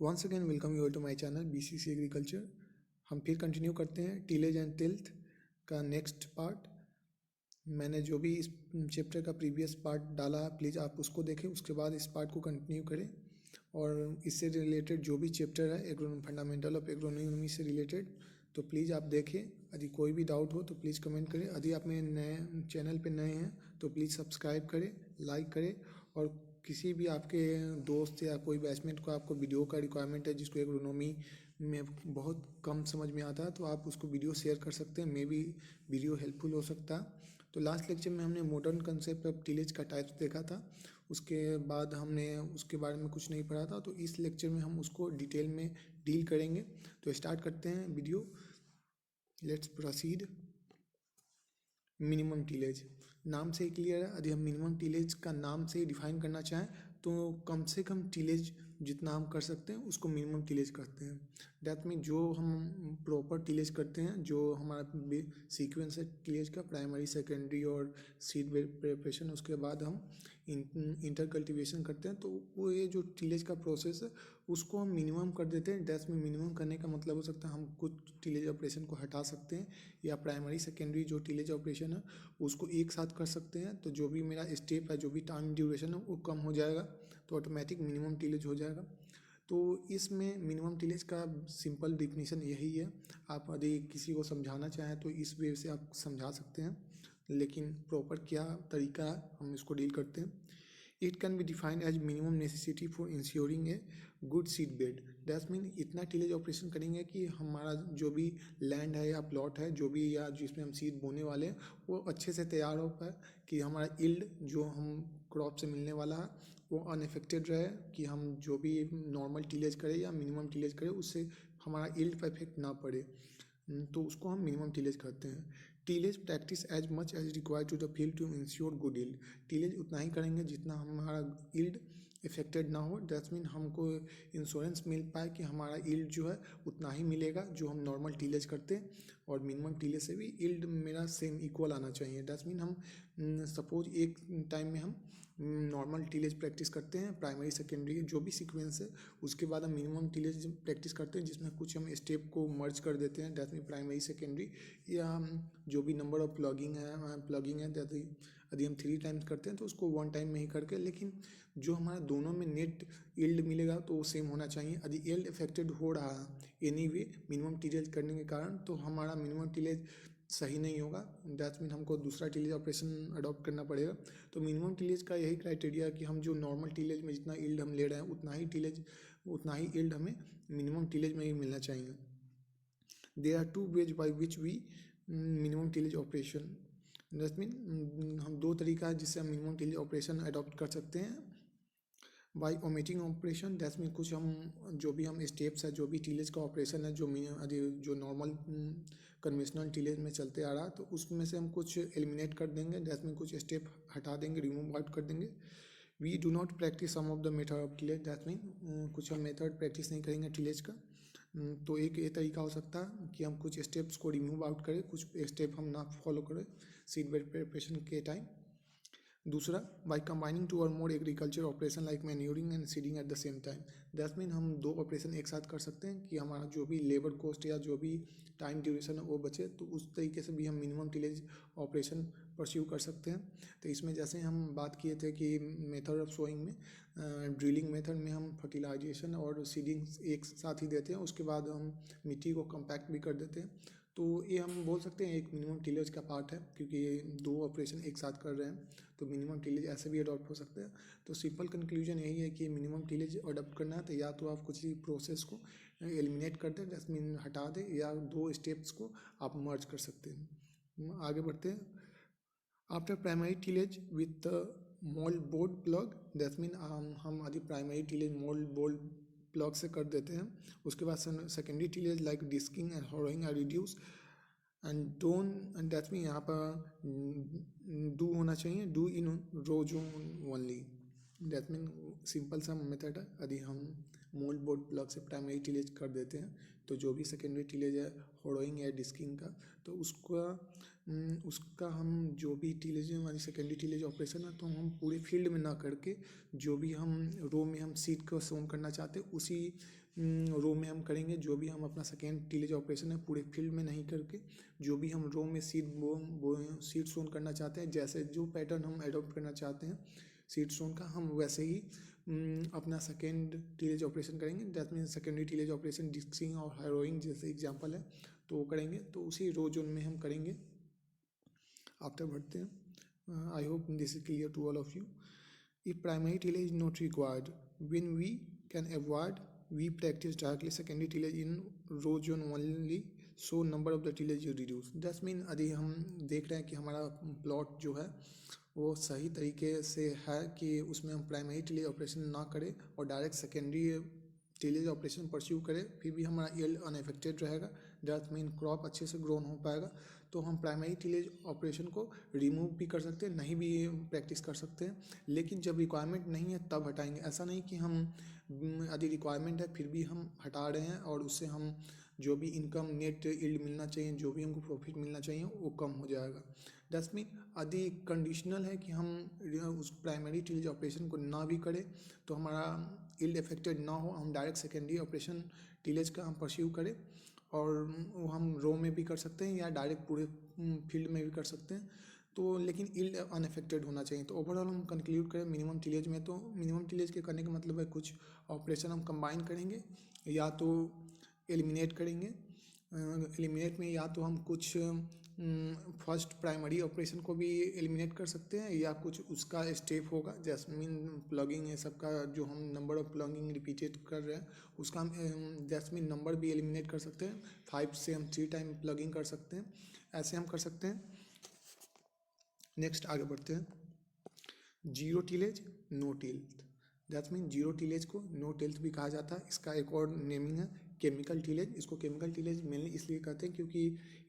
Once again welcome you all to my channel BCC agriculture. हम फिर continue करते हैं टीलेज एंड टिल्थ का नेक्स्ट पार्ट। मैंने जो भी इस चैप्टर का प्रीवियस पार्ट डाला है प्लीज़ आप उसको देखें, उसके बाद इस पार्ट को कंटिन्यू करें। और इससे रिलेटेड जो भी चैप्टर है एग्रोनॉमी फंडामेंटल ऑफ एग्रोनॉमी से रिलेटेड तो प्लीज़ आप देखें। यदि कोई भी डाउट हो तो प्लीज़ कमेंट करें। यदि आप मेरे नए चैनल पे नए हैं तो प्लीज़ सब्सक्राइब करें, लाइक करें। और किसी भी आपके दोस्त या कोई बैचमेट को आपको वीडियो का रिक्वायरमेंट है जिसको एग्रोनॉमी में बहुत कम समझ में आता है तो आप उसको वीडियो शेयर कर सकते हैं। मे भी वीडियो हेल्पफुल हो सकता है। तो लास्ट लेक्चर में हमने मॉडर्न कंसेप्ट ऑफ टिलेज का टाइप्स देखा था, उसके बाद हमने उसके बारे में कुछ नहीं पढ़ा था। तो इस लेक्चर में हम उसको डिटेल में डील करेंगे। तो स्टार्ट करते हैं video. Let's proceed. Minimum tillage नाम से ही क्लियर है। यदि हम मिनिमम टिलेज का नाम से ही डिफाइन करना चाहें तो कम से कम टिलेज जितना हम कर सकते हैं उसको मिनिमम टिलेज करते हैं। दैट मीन जो हम प्रॉपर टिलेज करते हैं, जो हमारा सीक्वेंस है टिलेज का, प्राइमरी सेकेंडरी और सीड प्रिपरेशन, उसके बाद हम इंटर कल्टीवेशन करते हैं। तो वो ये जो टिलेज का प्रोसेस है उसको हम मिनिमम कर देते हैं। दैट में मिनिमम करने का मतलब हो सकता है हम कुछ टिलेज ऑपरेशन को हटा सकते हैं या प्राइमरी सेकेंडरी जो टिलेज ऑपरेशन है उसको एक साथ कर सकते हैं। तो जो भी मेरा स्टेप है, जो भी टाइम ड्यूरेशन है वो कम हो जाएगा, तो ऑटोमेटिक मिनिमम टिलेज हो जाएगा। तो इसमें मिनिमम टिलेज का सिंपल डिफिनीशन यही है। आप यदि किसी को समझाना चाहें तो इस वे से आप समझा सकते हैं, लेकिन प्रॉपर क्या तरीका है हम इसको डील करते हैं। It can be defined as minimum necessity for ensuring a good seed bed. That's mean इतना टिलेज ऑपरेशन करेंगे कि हमारा जो भी लैंड है या प्लॉट है जो भी, या जिसमें हम सीड बोने वाले हैं वो अच्छे से तैयार हो पाए, कि हमारा यील्ड जो हम क्रॉप से मिलने वाला है वो अनएफेक्टेड रहे, कि हम जो भी नॉर्मल टिलेज करें या मिनिमम टिलेज करें उससे हमारा यील्ड पर इफेक्ट ना पड़े। तो उसको हम मिनिमम टिलेज करते हैं। Tillage practice as much as required to the field to ensure good yield. Tillage उतना ही करेंगे जितना हमारा यील्ड इफेक्टेड ना हो। दैट्स मीन हमको इंश्योरेंस मिल पाए कि हमारा यील्ड जो है उतना ही मिलेगा जो हम नॉर्मल टिलेज करते हैं, और मिनिमम टिलेज से भी यील्ड मेरा सेम इक्वल आना चाहिए। दैट्स मीन हम सपोज एक टाइम में हम नॉर्मल टिलेज प्रैक्टिस करते हैं, प्राइमरी सेकेंडरी जो भी सीक्वेंस है, उसके बाद हम मिनिमम टिलेज प्रैक्टिस करते हैं जिसमें कुछ हम स्टेप को मर्ज कर देते हैं। दैट मीन प्राइमरी सेकेंडरी या जो भी नंबर ऑफ प्लगिंग है यदि हम 3 टाइम्स करते हैं तो उसको 1 टाइम में ही करके, लेकिन जो हमारा दोनों में नेट यील्ड मिलेगा तो वो सेम होना चाहिए। यदि यील्ड इफेक्टेड हो रहा है एनीवे मिनिमम टिलेज करने के कारण तो हमारा मिनिमम टिलेज सही नहीं होगा। दैट्स मीन हमको दूसरा टिलेज ऑपरेशन अडॉप्ट करना पड़ेगा। तो मिनिमम टिलेज का यही क्राइटेरिया कि हम जो नॉर्मल टिलेज में जितना यील्ड हम ले रहे हैं उतना ही यील्ड हमें मिनिमम टिलेज में ही मिलना चाहिए। There are 2 ways by which we minimum tillage operation. That mean हम 2 तरीका है जिससे हम मिनिमम टिलेज ऑपरेशन अडॉप्ट कर सकते हैं। By omitting operation, that's mean कुछ हम जो भी हम स्टेप्स है, जो भी टिलेज का ऑपरेशन है जो नॉर्मल कन्वेंशनल टिलेज में चलते आ रहा तो उसमें से हम कुछ एलिमिनेट कर देंगे। दैट्स मीन कुछ स्टेप हटा देंगे, रिमूव आउट कर देंगे। We do not practice some of the method of tillage. That's mean कुछ हम मेथड प्रैक्टिस नहीं करेंगे टिलेज का। तो एक ये तरीका हो सकता है कि हम कुछ स्टेप्स को रिमूव आउट करें, कुछ स्टेप हम ना फॉलो करें सीड बेड प्रिपरेशन के टाइम। दूसरा, बाई कंबाइनिंग 2 और more agriculture operation like manuring and seeding at the same time. That mean हम 2 ऑपरेशन एक साथ कर सकते हैं कि हमारा जो भी लेबर कॉस्ट या जो भी टाइम ड्यूरेशन है वो बचे। तो उस तरीके से भी हम मिनिमम टिलेज ऑपरेशन परस्यू कर सकते हैं। तो इसमें जैसे हम बात किए थे कि मेथड ऑफ सोइंग में, ड्रिलिंग मेथड में हम फर्टिलाइजेशन और सीडिंग एक साथ ही देते हैं, उसके बाद हम मिट्टी को कम्पैक्ट भी कर देते हैं। तो ये हम बोल सकते हैं एक मिनिमम टिलेज का पार्ट है, क्योंकि ये 2 ऑपरेशन एक साथ कर रहे हैं तो मिनिमम टिलेज ऐसे भी अडॉप्ट हो सकते हैं। तो सिंपल कंक्लूजन यही है कि मिनिमम टिलेज अडॉप्ट करना है तो या तो आप कुछ ही प्रोसेस को एलिमिनेट कर दें, दैट मीन हटा दें, या 2 स्टेप्स को आप मर्ज कर सकते हैं। आगे बढ़ते हैं। After primary tillage with mould board plough, that mean हम यदि primary tillage mould board plough से कर देते हैं, उसके बाद secondary tillage like discing and harrowing are reduce and done, and that mean यहाँ पर डू होना चाहिए, do in row zone only. That mean simple सा मेथड है। यदि हम मोल्ड बोर्ड प्लग से प्राइमरी टिलेज कर देते हैं तो जो भी सेकेंडरी टिलेज है हॉरोइंग या डिस्किंग का, तो उसका हम जो भी टिलेज हमारी सेकेंडरी टिलेज ऑपरेशन है तो हम पूरे फील्ड में ना करके जो भी हम रो में हम सीड को सोन करना चाहते हैं उसी रो में हम करेंगे, जो भी हम अपना सेकेंड टीलेज ऑपरेशन है पूरे फील्ड में नहीं करके, जो भी हम रो में सीड सोन करना चाहते हैं, जैसे जो पैटर्न हम एडॉप्ट करना चाहते हैं सीड सोन का, हम वैसे ही अपना सेकेंड टीलेज ऑपरेशन करेंगे। That means secondary tillage operation discing और हैरोइंग जैसे एग्जांपल है, तो वो करेंगे, तो उसी रो जोन में हम करेंगे। आफ्टर बढ़ते हैं, I hope this is clear to all of you. If primary tillage is not required, when we can avoid, we practice directly secondary tillage in row zone only, so number of the tillage is reduced. That mean यदि हम देख रहे हैं कि हमारा plot जो है वो सही तरीके से है कि उसमें हम प्राइमरी टीलेज ऑपरेशन ना करें और direct secondary tillage operation pursue करें, फिर भी हमारा यील्ड अनएफेक्टेड रहेगा, दैट मीन क्रॉप अच्छे से ग्रोन हो पाएगा, तो हम प्राइमरी टीलेज ऑपरेशन को रिमूव भी कर सकते हैं, नहीं भी प्रैक्टिस कर सकते हैं, लेकिन जब रिक्वायरमेंट नहीं है तब हटाएंगे। ऐसा नहीं कि हम यदि रिक्वायरमेंट है फिर भी हम हटा रहे हैं और उससे हम जो भी इनकम नेट यील्ड मिलना चाहिए, जो भी हमको प्रॉफिट मिलना चाहिए वो कम हो जाएगा। दैट्स मीन यदि कंडीशनल है कि हम उस प्राइमरी टीलेज ऑपरेशन को ना भी करें तो हमारा यील्ड अफेक्टेड ना हो, हम डायरेक्ट सेकेंडरी ऑपरेशन टीलेज का हम परस्यू करें, और वो हम रो में भी कर सकते हैं या डायरेक्ट पूरे फील्ड में भी कर सकते हैं, तो लेकिन यील्ड अनअफेक्टेड होना चाहिए। तो ओवरऑल हम कंक्लूड करें मिनिमम टीलेज में, तो मिनिमम टीलेज के करने का मतलब है कुछ ऑपरेशन हम कंबाइन करेंगे या तो एलिमिनेट करेंगे। एलिमिनेट में या तो हम कुछ फर्स्ट प्राइमरी ऑपरेशन को भी एलिमिनेट कर सकते हैं या कुछ उसका स्टेप होगा, जैसमीन प्लगिंग है सबका, जो हम नंबर ऑफ प्लगिंग रिपीटेड कर रहे हैं उसका हम जैसमीन नंबर भी एलिमिनेट कर सकते हैं, 5 से हम 3 टाइम प्लगिंग कर सकते हैं, ऐसे हम कर सकते हैं। नेक्स्ट आगे बढ़ते हैं, zero tillage no tilth. That's mean zero tillage को नो टिल्थ भी कहा जाता है। इसका एक और नेमिंग है केमिकल टीलेज। इसको केमिकल टीलेज मेनली इसलिए कहते हैं क्योंकि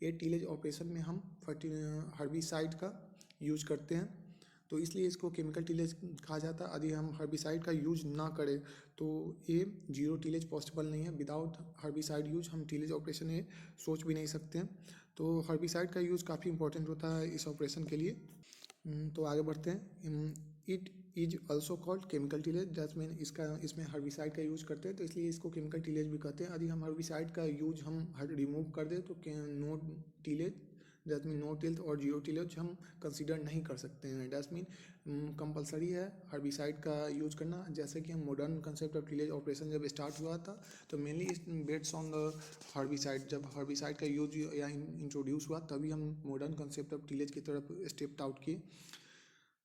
ये टीलेज ऑपरेशन में हम हर्बिसाइड का यूज करते हैं, तो इसलिए इसको केमिकल टीलेज कहा जाता है। यदि हम हर्बिसाइड का यूज ना करें तो ये जीरो टीलेज पॉसिबल नहीं है। विदाउट हर्बिसाइड यूज हम टीलेज ऑपरेशन ये सोच भी नहीं सकते हैं, तो हर्बिसाइड का यूज़ काफ़ी इंपॉर्टेंट होता है इस ऑपरेशन के लिए। तो आगे बढ़ते हैं, it is also called chemical tillage. That's mean इसमें हर्बिसाइड का यूज करते हैं, तो इसलिए इसको केमिकल टीलेज भी कहते हैं। यदि हम हर्बिसाइड का यूज हम रिमूव कर दें तो no tillage, that mean no tilth और जीरो टीलेज हम कंसीडर नहीं कर सकते हैं। दैट्स मीन कंपलसरी है हर्बिसाइड का यूज करना। जैसे कि हम modern concept of tillage operation जब स्टार्ट हुआ था तो mainly based on the herbicide, जब हर्बिसाइड का यूज या इंट्रोड्यूस हुआ तभी हम मॉडर्न कंसेप्ट ऑफ टीलेज की तरफ स्टेप आउट किए।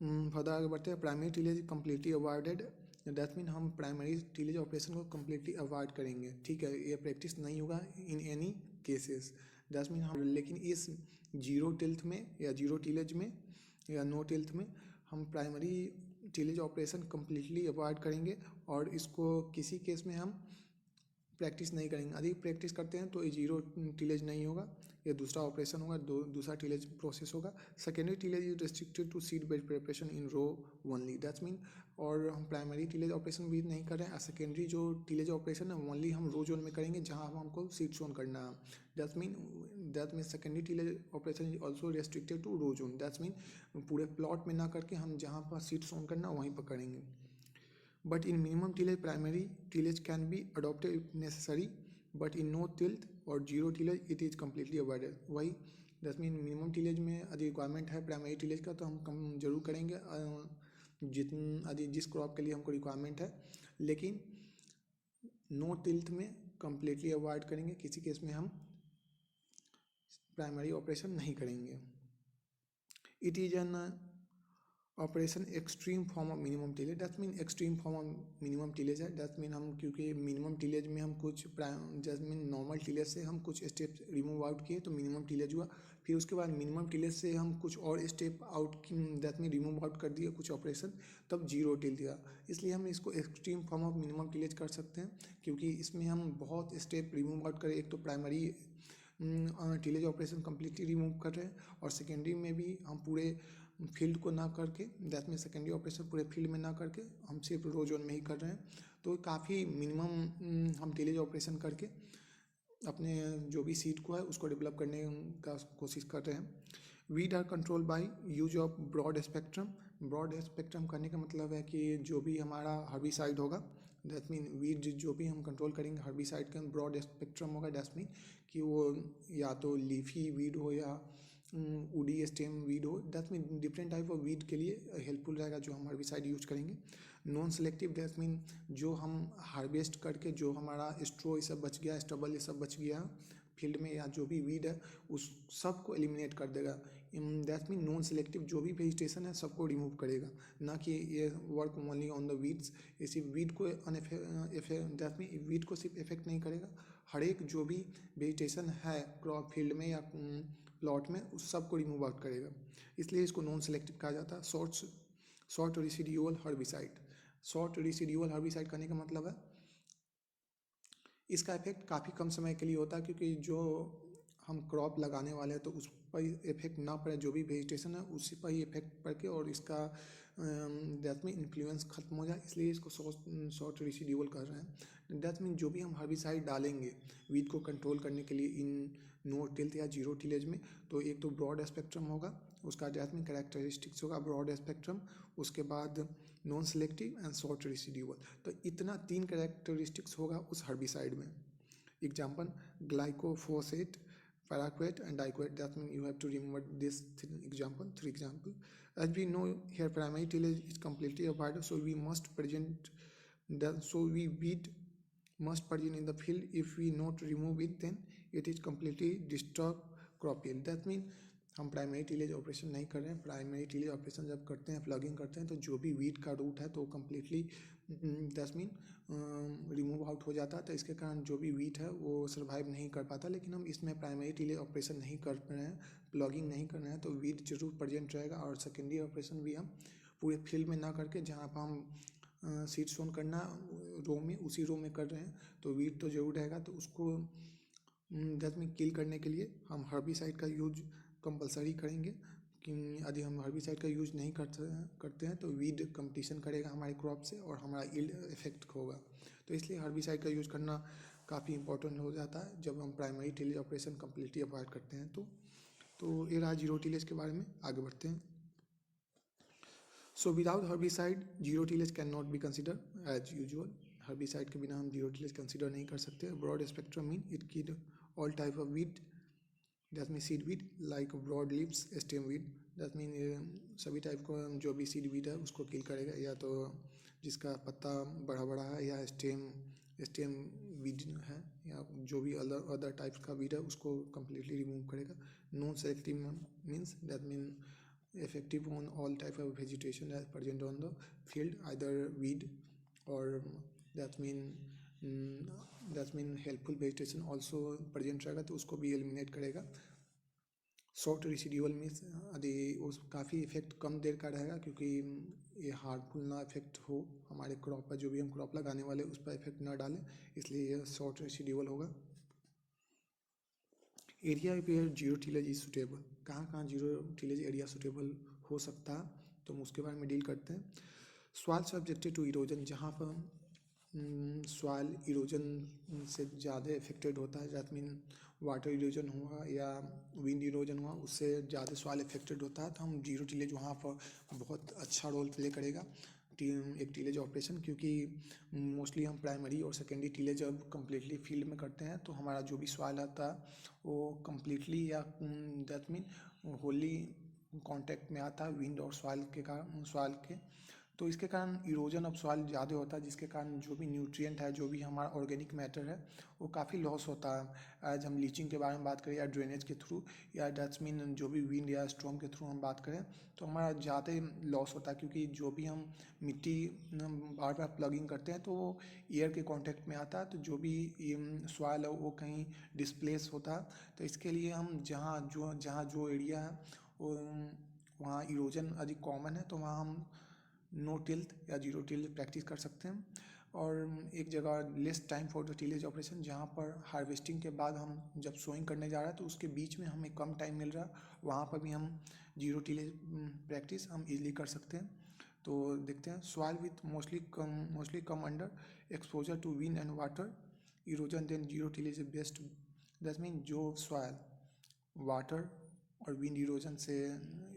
फर्दर आगे बढ़ते हैं, primary tillage completely avoided. That mean हम प्राइमरी टीलेज ऑपरेशन को कम्प्लीटली अवॉइड करेंगे, ठीक है, ये प्रैक्टिस नहीं होगा in any cases. That mean हम लेकिन इस जीरो टिल्थ में या जीरो टीलेज में या नो टिल्थ में हम primary tillage operation completely avoid करेंगे और इसको किसी केस में हम प्रैक्टिस नहीं करेंगे। यदि प्रैक्टिस करते हैं तो ये जीरो टीलेज नहीं होगा, ये दूसरा ऑपरेशन होगा, दूसरा टीलेज प्रोसेस होगा। Secondary tillage is restricted to seed bed preparation in row only. That's mean और हम प्राइमरी टीलेज ऑपरेशन भी नहीं कर रहे हैं, सेकेंडरी जो टीलेज ऑपरेशन है ओनली हम रो जोन में करेंगे जहाँ हमको सीड सोन करना है। That's mean secondary tillage operation is also restricted to row zone. That's mean पूरे प्लॉट में ना करके हम जहाँ पर सीड सोन करना वहीं पर करेंगे। But in minimum tillage, primary tillage can be adopted if necessary, but in no tilth or zero tillage it is completely avoided. वही दैट मीन मिनिमम टीलेज में यदि रिक्वायरमेंट है प्राइमरी टीलेज का तो हम कम जरूर करेंगे यदि जिस क्रॉप के लिए हमको रिक्वायरमेंट है, लेकिन नो टिल्थ में कम्प्लीटली अवॉइड करेंगे, किसी केस में हम प्राइमरी ऑपरेशन नहीं करेंगे। It is an operation extreme form of minimum tillage. That mean extreme form of minimum tillage है। दैट मीन हम क्योंकि मिनिमम टीलेज में हम कुछ दैट मीन नॉर्मल टीलेज से हम कुछ स्टेप्स रिमूव आउट किए तो मिनिमम टीलेज हुआ, फिर उसके बाद मिनिमम टीलेज से हम कुछ और step out that mean remove out कर दिए कुछ ऑपरेशन, तब जीरो टिल दिया। इसलिए हम इसको extreme form of minimum tillage कर सकते हैं क्योंकि इसमें हम बहुत स्टेप रिमूव आउट करें। एक तो primary tillage operation completely remove कर रहे हैं और सेकेंडरी में भी हम पूरे फील्ड को ना करके, दैट में सेकेंडरी ऑपरेशन पूरे फील्ड में ना करके हम सिर्फ रो जोन में ही कर रहे हैं, तो काफ़ी मिनिमम हम टीलेज ऑपरेशन करके अपने जो भी सीड को है उसको डेवलप करने का कोशिश कर रहे हैं। Weed are control by use of broad spectrum. Broad spectrum करने का मतलब है कि जो भी हमारा हर्बिसाइड होगा, दैट मीन वीड जो भी हम कंट्रोल करेंगे हर्बिसाइड का ब्रॉड स्पेक्ट्रम होगा, दैट मीन कि वो या तो लीफी वीड हो या वुडी स्टेम वीड हो, that mean different type of weed के लिए हेल्पफुल रहेगा जो हम हर्बिसाइड यूज करेंगे। नॉन सेलेक्टिव, दैट मीन जो हम हार्वेस्ट करके जो हमारा स्ट्रो ये सब बच गया, स्टबल ये सब बच गया फील्ड में या जो भी वीड है उस सब को एलिमिनेट कर देगा। दैट मीन नॉन सेलेक्टिव जो भी वेजिटेशन है सबको रिमूव करेगा, ना कि ये work only on the weeds. ये सिर्फ वीड को दैट मीन वीड को सिर्फ इफेक्ट नहीं करेगा, हर एक जो भी वेजिटेशन है क्रॉप फील्ड में या प्लॉट में उस सब को रिमूव आउट करेगा, इसलिए इसको नॉन सेलेक्टिव कहा जाता है। Short residual herbicide. Short residual herbicide करने का मतलब है इसका इफेक्ट काफ़ी कम समय के लिए होता है, क्योंकि जो हम क्रॉप लगाने वाले हैं तो उस पर इफेक्ट ना पड़े, जो भी वेजिटेशन है उसी पर ही इफेक्ट पड़ के और इसका दैट मीन इन्फ्लुएंस खत्म हो जाए, इसलिए इसको शॉर्ट रेसिड्यूअल कर रहे हैं। दैट मीन जो भी हम हर्बिसाइड डालेंगे वीड को कंट्रोल करने के लिए इन नो टिल्थ या जीरो टिलेज में, तो एक तो ब्रॉड स्पेक्ट्रम होगा, उसका दैट मीन कैरेक्टरिस्टिक्स होगा ब्रॉड स्पेक्ट्रम, उसके बाद non selective and short residual. तो इतना 3 कैरेक्टरिस्टिक्स होगा उस हर्बिसाइड में। Example glyphosate, paraquat and diquat, that means you have to remember this three example. As we know here primary tillage is completely avoided, so we must present that, so we weed must present in the field. If we not remove it then it is completely disturb crop yield, that means हम primary tillage operation नहीं कर रहे हैं। Primary tillage operation जब करते हैं plugging करते हैं तो जो भी वीड का रूट है तो completely that mean remove out हो जाता है, तो इसके कारण जो भी वीट है वो सर्वाइव नहीं कर पाता। लेकिन हम इसमें प्राइमरी टिलेज ऑपरेशन नहीं कर रहे हैं, प्लगिंग नहीं कर रहे हैं, तो वीट जरूर प्रेजेंट रहेगा। और सेकेंडरी ऑपरेशन भी हम पूरे फील्ड में ना करके जहाँ पर हम सीड सोन करना रो में उसी रो में कर रहे हैं तो वीट तो जरूर रहेगा। तो उसको दैट मीन किल करने के लिए हम हर्बिसाइड का यूज कंपलसरी करेंगे कि यदि हम हर्बिसाइड का यूज नहीं करते हैं तो वीड कंपटीशन करेगा हमारे क्रॉप से और हमारा यील्ड इफेक्ट होगा। तो इसलिए हर्बिसाइड का यूज करना काफ़ी इंपॉर्टेंट हो जाता है जब हम primary tillage operation completely avoid करते हैं। तो ये रहा जीरो टिलेज के बारे में। आगे बढ़ते हैं। So without herbicide zero tillage can not be consider as usual. Herbicide के बिना हम जीरो टिलेज कंसिडर नहीं कर सकते। Broad spectrum mean it kill all type of weed, that mean seed weed like broad leaves, stem weed, that mean सभी type को जो भी सीड वीड है उसको किल करेगा, या तो जिसका पत्ता बड़ा बड़ा है या स्टेम वीड है या जो भी अदर टाइप्स का वीड है उसको कम्प्लीटली रिमूव करेगा। Non selective means that mean effective on all type of vegetation as present on the field, either weed or that mean helpful vegetation also present रहेगा तो उसको भी एलिमिनेट करेगा। Short residual means यदि उस काफ़ी effect कम देर का रहेगा, क्योंकि ये हार्मफुल ना इफेक्ट हो हमारे क्रॉप पर, जो भी हम क्रॉप लगाने वाले उस पर इफेक्ट ना डालें, इसलिए यह शॉर्ट रेसिड्यूअल होगा। Area where zero tillage is suitable, कहाँ जीरो टिलेज एरिया सुटेबल हो सकता है तो हम उसके बारे में डील करते हैं। सॉइल सब्जेक्टेड टू इरोजन, जहाँ पर सॉइल इरोजन से ज़्यादा इफेक्टेड होता है, दैट मीन वाटर इरोजन हुआ या विंड इरोजन हुआ, उससे ज़्यादा सॉइल इफेक्टेड होता है, तो हम जीरो टिलेज वहाँ पर बहुत अच्छा रोल प्ले करेगा एक टिलेज ऑपरेशन, क्योंकि मोस्टली हम प्राइमरी और सेकेंडरी टिलेज जब कम्प्लीटली फील्ड में करते हैं तो हमारा जो भी सॉइल आता है वो कम्प्लीटली या दैट मीन होली कांटेक्ट में आता है विंड और सॉइल के कारण, सॉइल के, तो इसके कारण इरोजन ऑफ सॉइल ज़्यादा होता है, जिसके कारण जो भी न्यूट्रिएंट है, जो भी हमारा ऑर्गेनिक मैटर है वो काफ़ी लॉस होता है। आज हम लीचिंग के बारे में बात करें या ड्रेनेज के थ्रू या दैट्स मीन जो भी विंड या स्टॉर्म के थ्रू हम बात करें तो हमारा ज़्यादा लॉस होता है, क्योंकि जो भी हम मिट्टी बार बार प्लगिंग करते हैं तो वो एयर के कांटेक्ट में आता है, तो जो भी सॉइल है वो कहीं डिस्प्लेस होता है। तो इसके लिए हम जहाँ जो एरिया है वहाँ इरोजन अधिक कॉमन है तो वहाँ हम नो टिल्थ या जीरो टिल्थ प्रैक्टिस कर सकते हैं। और एक जगह less time for the tillage operation, जहाँ पर हार्वेस्टिंग के बाद हम जब सोइंग करने जा रहे हैं तो उसके बीच में हमें कम टाइम मिल रहा है, वहाँ पर भी हम जीरो टिलेज प्रैक्टिस हम इजीली कर सकते हैं। तो देखते हैं। Soil with mostly come under exposure to wind and water erosion then zero tillage is best, that mean जो सॉइल वाटर और विंड इरोजन से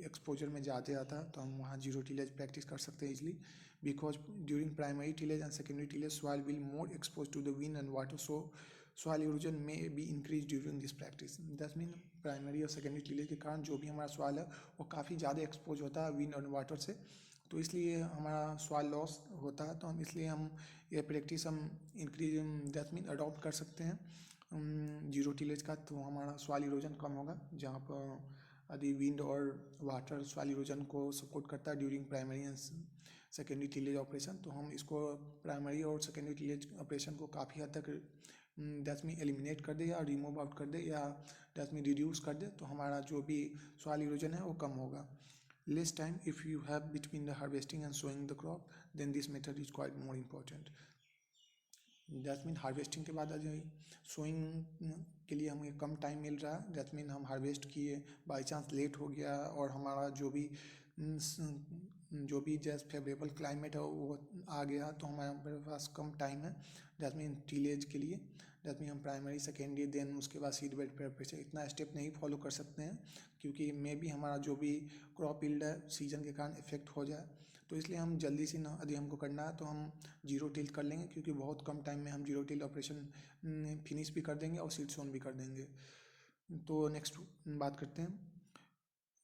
एक्सपोजर में ज़्यादा आता है, तो हम वहाँ जीरो टिलेज प्रैक्टिस कर सकते हैं easily, because during primary tillage and secondary tillage soil will more expose to the wind and water, so soil erosion में be increase during this practice. That's mean primary और secondary tillage के कारण जो भी हमारा सॉइल है वो काफ़ी ज़्यादा एक्सपोज होता है विंड और वाटर से, तो इसलिए हमारा सॉइल लॉस होता है। तो हम इसलिए हम ये प्रैक्टिस हम इंक्रीज दैट्स मीन अडॉप्ट कर सकते हैं जीरो टिलेज का, तो हमारा सॉइल इरोजन कम होगा। जहाँ पर यदि विंड और वाटर सॉइल इरोजन को सपोर्ट करता है during primary and secondary tillage operation, तो हम इसको प्राइमरी और सेकेंडरी टिलेज ऑपरेशन को काफ़ी हद तक दैट्स मीन एलिमिनेट कर दे या रिमूव आउट कर दे या दैट्स मीन रिड्यूस कर दे, तो हमारा जो भी सॉइल इरोजन है वो कम होगा। Less time if you have between the harvesting and sowing the crop, then this method is quite more important. That's mean harvesting के बाद आज सोइंग के लिए हमें कम टाइम मिल रहा है। दैट्स मीन हम हार्वेस्ट किए, बाई चांस लेट हो गया और हमारा जो भी जैसे फेवरेबल क्लाइमेट है वो आ गया, तो हमारे पास कम टाइम है दैट मीन टिलेज के लिए। दैट मीन हम प्राइमरी सेकेंडरी देन उसके बाद सीड बेड प्रिपरेशन इतना स्टेप नहीं फॉलो कर सकते हैं, क्योंकि मे भी हमारा जो भी क्रॉप यील्ड है सीजन के कारण इफेक्ट हो जाए, तो इसलिए हम जल्दी से ना यदि हमको करना है तो हम जीरो टिल कर लेंगे, क्योंकि बहुत कम टाइम में हम जीरो टिल ऑपरेशन फिनिश भी कर देंगे और सीड सोन भी कर देंगे। तो नेक्स्ट बात करते हैं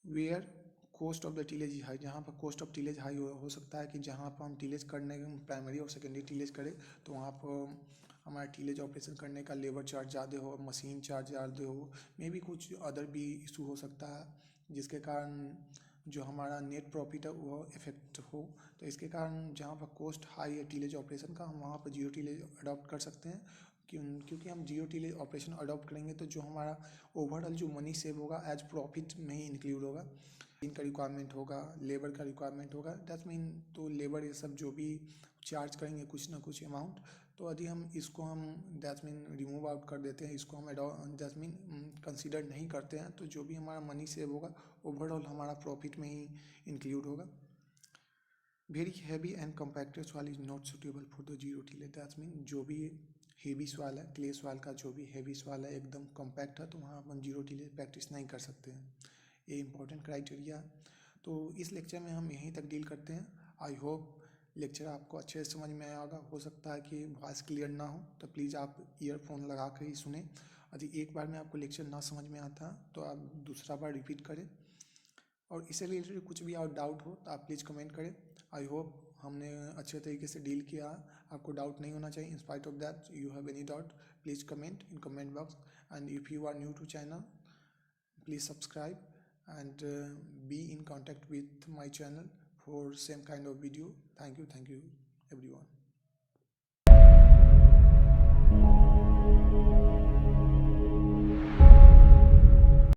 where cost of the tillage high. जहाँ पर कॉस्ट ऑफ टिलेज हाई हो सकता है कि जहाँ पर हम टिलेज करने प्राइमरी और सेकेंडरी टिलेज करें तो वहाँ पर हमारा टिलेज ऑपरेशन करने का लेबर चार्ज ज़्यादा हो, मशीन चार्ज ज़्यादा हो, मे भी कुछ अदर भी इशू हो सकता है, जिसके कारण जो हमारा नेट प्रॉफिट है वो इफेक्ट हो। तो इसके कारण जहाँ पर कॉस्ट हाई है टिलेज ऑपरेशन का, हम वहाँ पर जीरो टिलेज अडॉप्ट कर सकते हैं। क्योंकि हम जीरो टिलेज ऑपरेशन अडॉप्ट करेंगे तो जो हमारा ओवरऑल जो मनी सेव होगा एज प्रॉफिट में ही इंक्लूड होगा। इनका रिक्वायरमेंट होगा, लेबर का रिक्वायरमेंट होगा, दैट्स मीन तो लेबर ये सब जो भी चार्ज करेंगे कुछ ना कुछ अमाउंट, तो यदि हम इसको हम दैट्स मीन रिमूव आउट कर देते हैं, इसको हम दैट्स मीन कंसीडर नहीं करते हैं, तो जो भी हमारा मनी सेव होगा ओवरऑल हमारा प्रॉफिट में ही इंक्लूड होगा। Very heavy and compacted soil is not suitable for the zero tillage. That's mean जो भी हेवी सॉइल है, क्ले सॉइल का जो भी हेवी सॉइल है एकदम कॉम्पैक्ट है, तो वहाँ हम जीरो टिलेज प्रैक्टिस नहीं कर सकते हैं। ये इंपॉर्टेंट क्राइटेरिया। तो इस लेक्चर में हम यहीं तक डील करते हैं। आई होप लेक्चर आपको अच्छे से समझ में आया होगा। हो सकता है कि वॉइस क्लियर ना हो तो प्लीज़ आप ईयरफोन लगा कर ही सुने। यदि एक बार में आपको लेक्चर ना समझ में आता तो आप दूसरा बार रिपीट करें, और इससे रिलेटेड कुछ भी और डाउट हो तो आप प्लीज़ कमेंट करें। आई होप हमने अच्छे तरीके से डील किया। आपको डाउट नहीं होना चाहिए। In spite of that you have any doubt please comment in comment box, and if you are new to channel please subscribe and be in contact with my channel for same kind of video. Thank you everyone.